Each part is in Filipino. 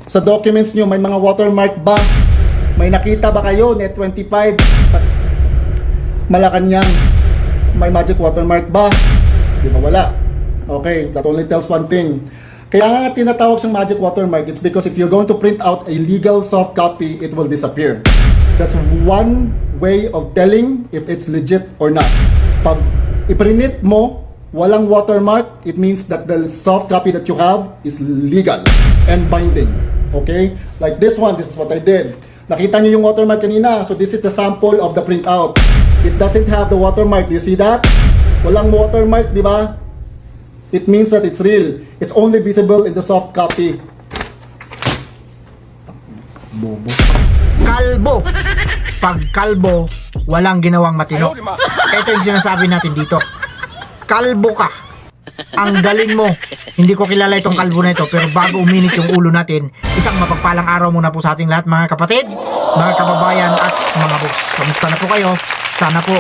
Sa documents nyo, may mga watermark ba? May nakita ba kayo? Net25, Malacanang, may magic watermark ba? Di ba wala? Okay, that only tells one thing. Kaya nga tinatawag siyang magic watermark, it's because if you're going to print out a legal soft copy, it will disappear. That's one way of telling if it's legit or not. Pag i-print mo, walang watermark, it means that the soft copy that you have is legal and binding. Okay? Like this one, this is what I did. Nakita niyo yung watermark kanina, so this is the sample of the printout. It doesn't have the watermark, do you see that? Walang watermark, di ba? It means that it's real. It's only visible in the soft copy. Bobo. Kalbo. Pag kalbo, walang ginawang matino. Ito yung sinasabi natin dito. Kalbo ka. Ang galing mo. Hindi ko kilala itong kalbo na ito, pero bago uminit yung ulo natin, isang mapagpalang araw muna po sa ating lahat, mga kapatid, mga kababayan at mga boss. Kamusta na po kayo? Sana po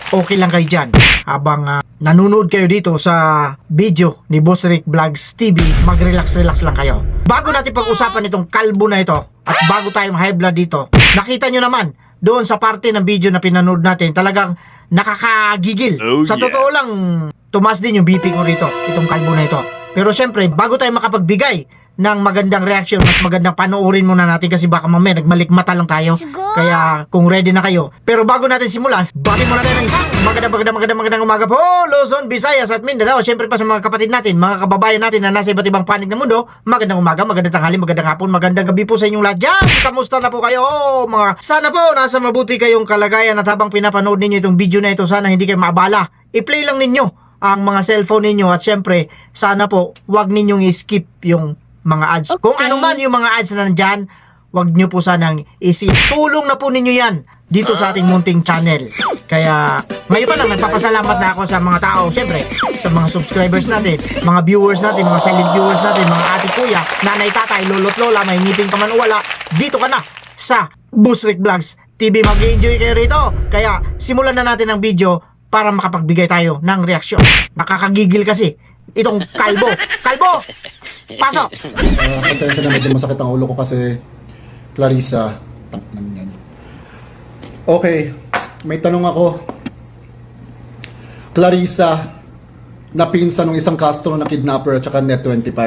okay lang kayo dyan habang nanonood kayo dito sa video ni Boss Rick Vlogs TV. Mag-relax lang kayo. Bago natin pag-usapan itong kalbo na ito at bago tayong high blood dito, nakita nyo naman doon sa parte ng video na pinanood natin, talagang nakakagigil. Sa totoo lang, tumaas din yung BP ko rito, itong kalbo na ito. Pero syempre, bago tayo makapagbigay ng magandang reaction, mas magandang panoorin muna natin kasi baka mamaya nagmalikmata lang tayo. Kaya kung ready na kayo. Pero bago natin simulan, bati muna tayo ng isang magandang umaga po, Luzon, Visayas at Mindanao. Siyempre pa sa mga kapatid natin, mga kababayan natin na nasa iba't ibang panig ng mundo, magandang umaga, magandang tanghali, magandang hapon, magandang gabi po sa inyong lahat dyan. Kamusta na po kayo? Sana po nasa mabuti kayong kalagayan at habang pinapanood ninyo itong video na ito, sana hindi kayo maabala. I-play lang ninyo ang mga cellphone ninyo at syempre, sana po wag ninyong i-skip yung mga ads. Okay. Kung ano man yung mga ads na nandyan, wag nyo po sanang tulong na po ninyo yan dito sa ating munting channel. Kaya ngayon pa lang nagpapasalamat na ako sa mga tao, syempre sa mga subscribers natin, mga viewers natin, mga silent viewers natin, mga ate, kuya, nanay, tatay, lolo't lola, may ngipin ka man o wala, dito ka na sa Boss Rick Vlogs TV. Mag-enjoy kayo rito. Kaya simulan na natin ang video para makapagbigay tayo ng reaksyon. Nakakagigil kasi itong kalbo. Kalbo! Pasok! Pasensya na, medyo masakit ang ulo ko kasi Clarissa, tangnan yan. Okay, may tanong ako. Clarissa, na pinsan ng isang Castro na kidnapper at saka Net25.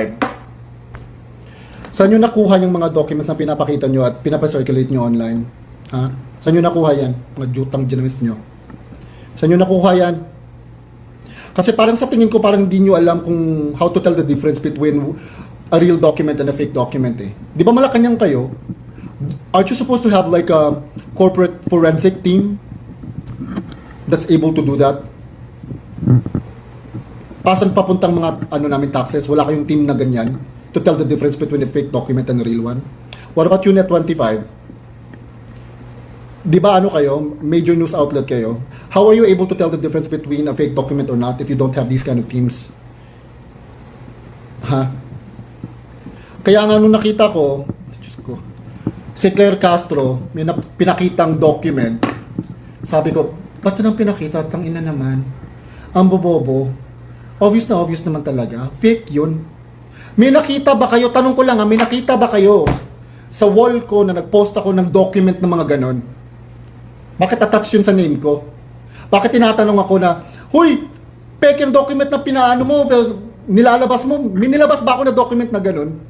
Saan nyo nakuha yung mga documents na pinapakita nyo at pinapacirculate nyo online? Ha? Saan nyo nakuha yan? Mga jutang ginamis nyo. Saan nyo nakuha yan? Kasi parang sa tingin ko parang hindi nyo alam kung how to tell the difference between a real document and a fake document eh. Di ba Malacanang kayo? Aren't you supposed to have like a corporate forensic team that's able to do that? Pasan papuntang mga namin taxes, wala kayong team na ganyan to tell the difference between a fake document and a real one? What about you, Net25? Di ba kayo, major news outlet kayo? How are you able to tell the difference between a fake document or not if you don't have these kind of teams? Ha? Kaya nga nung nakita ko, Diyos ko, si Claire Castro, may pinakitang document, sabi ko, ba't nang pinakita? Tangina naman. Ang bobobo. Obvious naman talaga. Fake yun. May nakita ba kayo? Tanong ko lang may nakita ba kayo sa wall ko na nag-post ako ng document ng mga ganon? Bakit attach yun sa name ko? Bakit tinatanong ako na, huy, fake yung document na pinaano mo, nilalabas mo, may nilabas ba ako na document na ganun?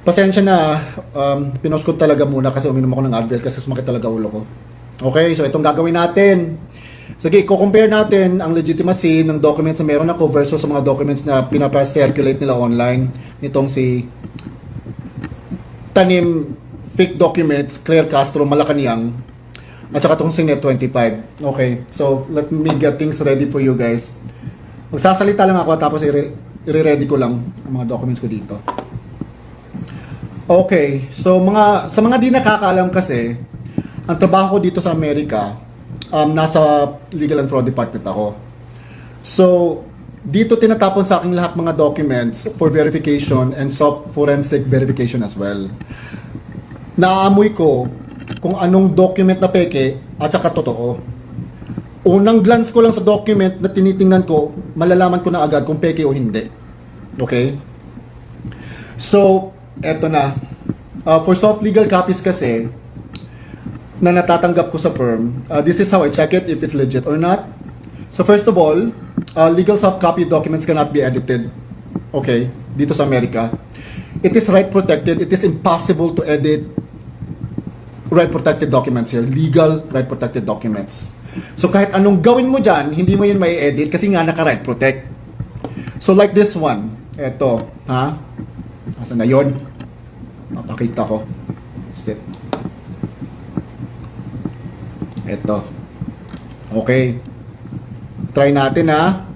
Pasensya na, pinost ko talaga muna kasi uminom ako ng Advil kasi sumakit talaga ulo ko. Okay, so itong gagawin natin. Sige, i-compare natin ang legitimacy ng documents na meron ako versus sa mga documents na pinapa-circulate nila online. Nitong si Tanim fake documents, Claire Castro, Malacanang, at saka itong si Net25. Okay, so let me get things ready for you guys. Magsasalita lang ako tapos i-ready ko lang ang mga documents ko dito. Okay, so sa mga di nakakaalam kasi, ang trabaho ko dito sa Amerika, nasa Legal and Fraud Department ako. So, dito tinatapon sa akin lahat mga documents for verification and forensic verification as well. Naamoy ko kung anong document na peke at saka totoo. Unang glance ko lang sa document na tinitingnan ko, malalaman ko na agad kung peke o hindi. Okay? So, eto na. For soft legal copies kasi, na natatanggap ko sa firm, this is how I check it if it's legit or not. So first of all, legal soft copy documents cannot be edited. Okay, dito sa Amerika. It is right protected. It is impossible to edit right protected documents here. Legal right protected documents. So kahit anong gawin mo dyan, hindi mo yun may edit kasi nga naka right protect. So like this one. Eto, ha? Asan na yun? Papakita ko. Step. Eto. Okay. Try natin, ha.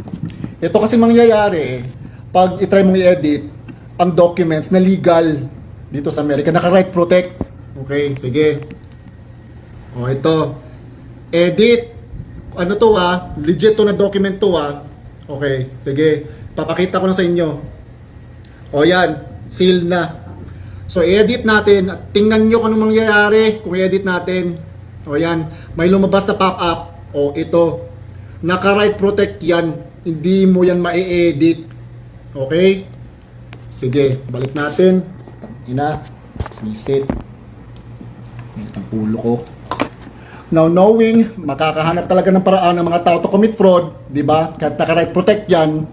Ito kasi mangyayari, pag i-try mong i-edit ang documents na legal dito sa Amerika, naka-right protect. Okay, sige. O, ito. Edit. Ano to, ha? Legit to na document to, ha? Okay, sige. Papakita ko na sa inyo. O, yan. Seal na. So, i-edit natin. Tingnan nyo kung anong mangyayari kung i-edit natin. O, yan. May lumabas na pop-up. O, ito. Naka-right protect yan. Hindi mo yan ma-edit. Okay? Sige, balik natin. Ina. Reset. Ang pulo ko. Now, knowing, makakahanap talaga ng paraan ng mga tao to commit fraud, di ba? Kahit naka-right protect yan,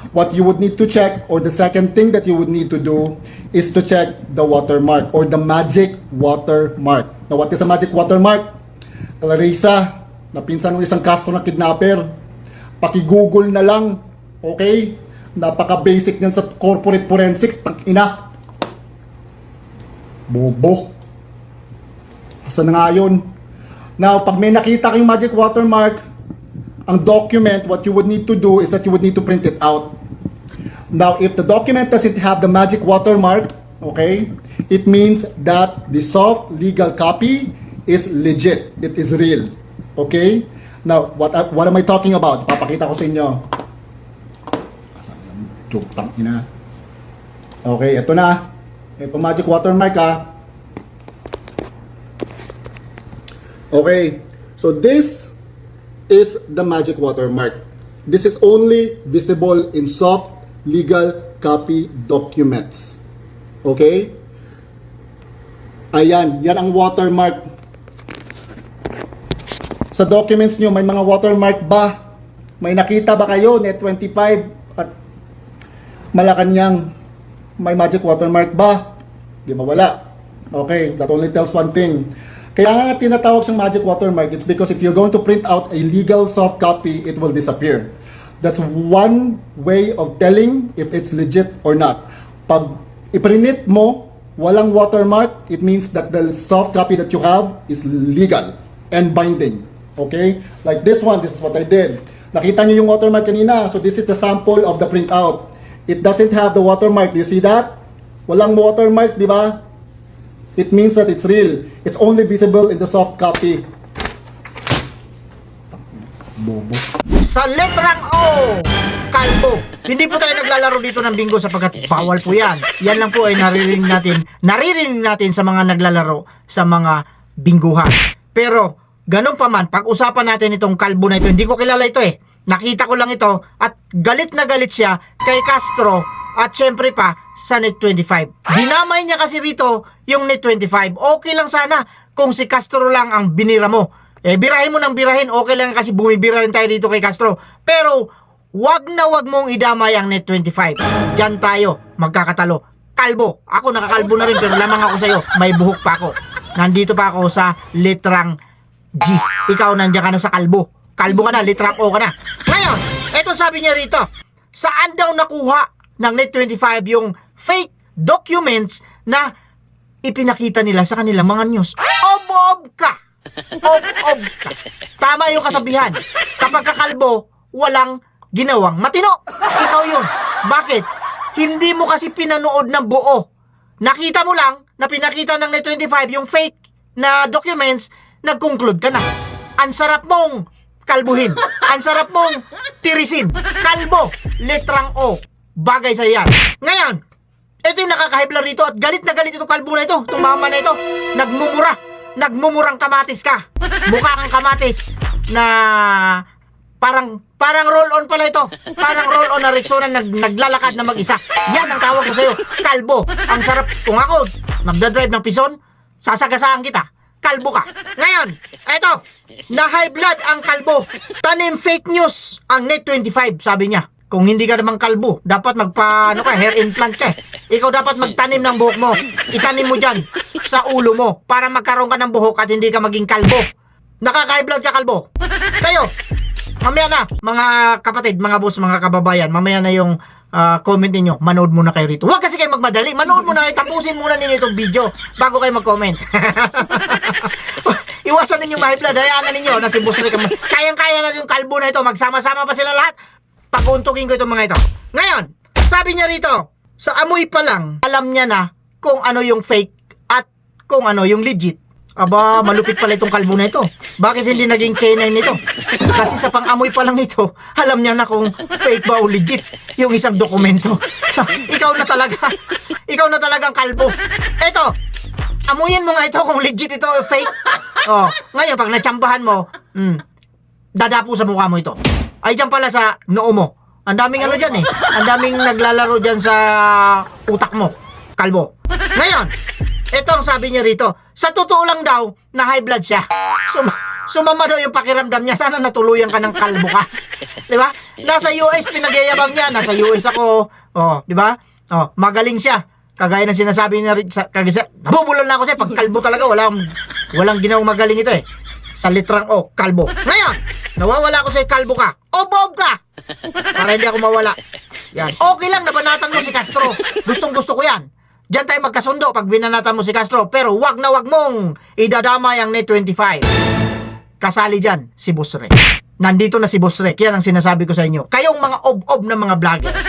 what you would need to check, or the second thing that you would need to do, is to check the watermark, or the magic watermark. Now, what is a magic watermark? Clarissa, na pinsan ng isang Castro na kidnapper, paki-google na lang, okay? Napaka-basic niyan sa corporate forensics, ina. Bobo. Asa na nga yun? Now, pag may nakita kayong magic watermark, ang document, what you would need to do is that you would need to print it out. Now, if the document doesn't have the magic watermark, okay, it means that the soft legal copy is legit. It is real. Okay? Now, what am I talking about? Papakita ko sa inyo. Joke tang ina. Okay, ito na. Ito magic watermark, ha. Okay. So this is the magic watermark. This is only visible in soft legal copy documents. Okay? Ayan, yan ang watermark. Sa documents nyo, may mga watermark ba? May nakita ba kayo, Net 25 at Malacanang? May magic watermark ba? Di ba wala? Okay, that only tells one thing. Kaya nga tinatawag siyang magic watermark, it's because if you're going to print out a legal soft copy, it will disappear. That's one way of telling if it's legit or not. Pag iprint mo, walang watermark, it means that the soft copy that you have is legal and binding. Okay? Like this one, this is what I did. Nakita niyo yung watermark kanina, so this is the sample of the printout. It doesn't have the watermark. Do you see that? Walang watermark, di ba? It means that it's real. It's only visible in the soft copy. Bobo. Sa letrang O, kalbo. Hindi po tayo naglalaro dito ng bingo sapagkat bawal po yan. Yan lang po ay naririnig natin sa mga naglalaro sa mga bingguhan. Pero, ganun pa man, pag-usapan natin itong kalbo na ito, hindi ko kilala ito eh. Nakita ko lang ito at galit na galit siya kay Castro at syempre pa sa Net 25. Dinamay niya kasi rito yung Net 25. Okay lang sana kung si Castro lang ang binira mo. Birahin mo ng birahin, okay lang kasi bumibira rin tayo dito kay Castro. Pero wag na wag mong idamay ang Net 25. Diyan tayo magkakatalo. Kalbo. Ako nakakalbo na rin pero lamang ako sa'yo. May buhok pa ako. Nandito pa ako sa litrang G. Ikaw nandiyan ka na sa kalbo. Kalbo ka na, litrang O ka na. Ngayon, eto sabi niya rito. Saan daw nakuha ng Net 25 yung fake documents na ipinakita nila sa kanilang mga news? Ob-ob ka! Ob-ob ka! Tama yung kasabihan. Kapag kakalbo, walang ginawang matino. Ikaw yun. Bakit? Hindi mo kasi pinanood ng buo. Nakita mo lang na pinakita ng Net 25 yung fake na documents, nag-conclude ka na. Ang sarap mong kalbuhin. Ang sarap mong tirisin. Kalbo. Letrang O. Bagay sa yan. Ngayon, ito yung nakakahibla rito at galit na galit itong kalbo na ito. Itong mama na ito. Nagmumura. Nagmumurang kamatis ka. Mukha kang kamatis na Parang roll on pala ito. Parang roll on na Rexona naglalakad na mag-isa. Yan ang tawag ko sa'yo. Kalbo. Ang sarap. Kung ako nagdadrive ng pison, sasagasaan kita. Kalbo ka. Ngayon, eto, na high blood ang kalbo. Tanim fake news ang Net25, sabi niya. Kung hindi ka naman kalbo, dapat hair implant ka. Ikaw dapat magtanim ng buhok mo. Itanim mo dyan sa ulo mo para magkaroon ka ng buhok at hindi ka maging kalbo. Nakaka-high blood ka, kalbo. Kayo, mamaya na, mga kapatid, mga boss, mga kababayan, mamaya na yung comment ninyo, manood muna kayo rito. Huwag kasi kayo magmadali, manood muna kayo, tapusin muna ninyo itong video bago kayo mag-comment. Iwasan ninyo ma-high blood, hayaan na ninyo na si Boss Rick, kayang-kaya na yung kalbo na ito, magsama-sama pa sila lahat. Pag-untugin ko itong mga ito. Ngayon, sabi niya rito, sa amoy pa lang, alam niya na kung ano yung fake at kung ano yung legit. Aba, malupit pala itong kalbo na ito. Bakit hindi naging K9 nito? Kasi sa pang-amoy pa lang nito, alam niya na kung fake ba o legit yung isang dokumento. So, ikaw na talagang kalbo. Eto, amuyin mo nga ito kung legit ito o fake. Oh, ngayon, pag natsambahan mo, dadapo sa mukha mo ito. Ay, dyan pala sa noo mo. Ang daming ano dyan eh. Ang daming naglalaro dyan sa utak mo. Kalbo. Ngayon, ito ang sabi niya rito. Sa totoo lang daw, na high blood siya. Sumama daw yung pakiramdam niya. Sana natuluyan ka ng kalbo ka. Diba? Nasa US, pinagyayabang niya. Nasa US ako. Oh, diba? Oh, magaling siya. Kagaya ng sinasabi niya rin. Nabubulol na ako siya. Pag kalbo talaga, walang ginawang magaling ito eh. Sa litrang O, kalbo. Ngayon, nawawala ako sa'yo, kalbo ka. Obob ka! Para hindi ako mawala. Yan. Okay lang, nabanatan mo si Castro. Gustong-gusto ko yan. Diyan tayo magkasundo pag binanatan mo si Castro. Pero wag na wag mong idadamay ang Net25. Kasali dyan si Boss Rick. Nandito na si Boss Rick. Yan ang sinasabi ko sa inyo. Kayong mga ob-ob na mga vloggers,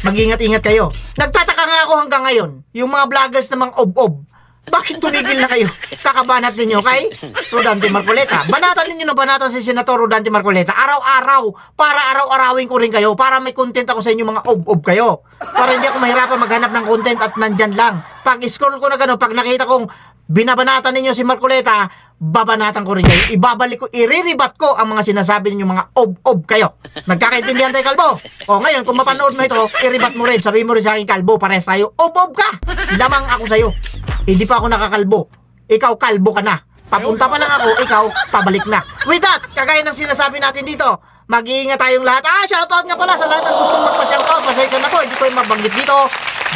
mag-ingat-ingat kayo. Nagtataka nga ako hanggang ngayon. Yung mga vloggers na mga ob-ob, bakit tumigil na kayo? Kakabanat ninyo kay Rodante Marcoleta. Banatan ninyo na banatan si Senator Rodante Marcoleta. Araw-araw. Para araw-arawin ko rin kayo. Para may content ako sa inyo mga ob-ob kayo. Para hindi ako mahirapan maghanap ng content at nandyan lang. Pag scroll ko na gano'n, pag nakita kong binabanatan ninyo si Marcoleta, babanatan ko rin kayo. Ibabalik ko, iriribat ko ang mga sinasabi ninyo mga ob-ob kayo. Nagkakaintindihan tayo, kalbo? O ngayon, kung mapanood mo ito, iribat mo rin. Sabihin mo rin sa akin, kalbo, parehas tayo. Ob-ob ka! Lamang ako sa'yo. Hindi pa ako nakakalbo. Ikaw, kalbo ka na. Papunta pa lang ako, ikaw, pabalik na. With that, kagaya ng sinasabi natin dito, mag-iingat tayong lahat. Shoutout nga pala sa lahat ng gustong magpa-shoutout. Pasensya na po, hindi ko yung mabanggit dito.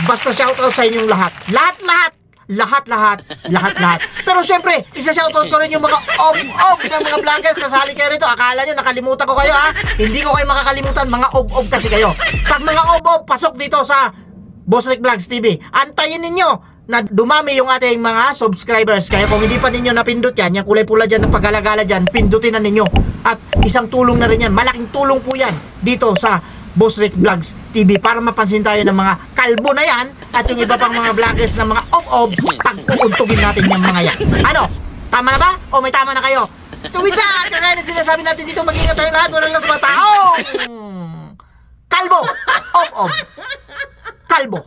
Basta shoutout sa inyong lahat. Lahat. Pero syempre, isa-shoutout ko rin yung mga ob-ob ng mga vloggers. Kasali kayo rito. Akala nyo, nakalimutan ko kayo ha. Hindi ko kayo makakalimutan. Mga ob-ob kasi kayo. Pag mga ob-ob, pasok dito sa Boss Rick Vlogs TV. Antayin ninyo na dumami yung ating mga subscribers. Kaya kung hindi pa ninyo napindot yan, yung kulay pula dyan, ng paggalagala dyan, pindutin na ninyo. At isang tulong na rin yan. Malaking tulong po yan dito sa Boss Rick Vlogs TV para mapansin tayo ng mga kalbo na yan at yung iba pang mga vloggers ng mga ob-ob pag uuntugin natin yung mga yan. Ano? Tama na ba? O may tama na kayo? Tuwid sa kagaya na sinasabi natin dito, mag-ingat tayo lahat. Wala lang sa mga tao. Kalbo! Ob-ob! Kalbo!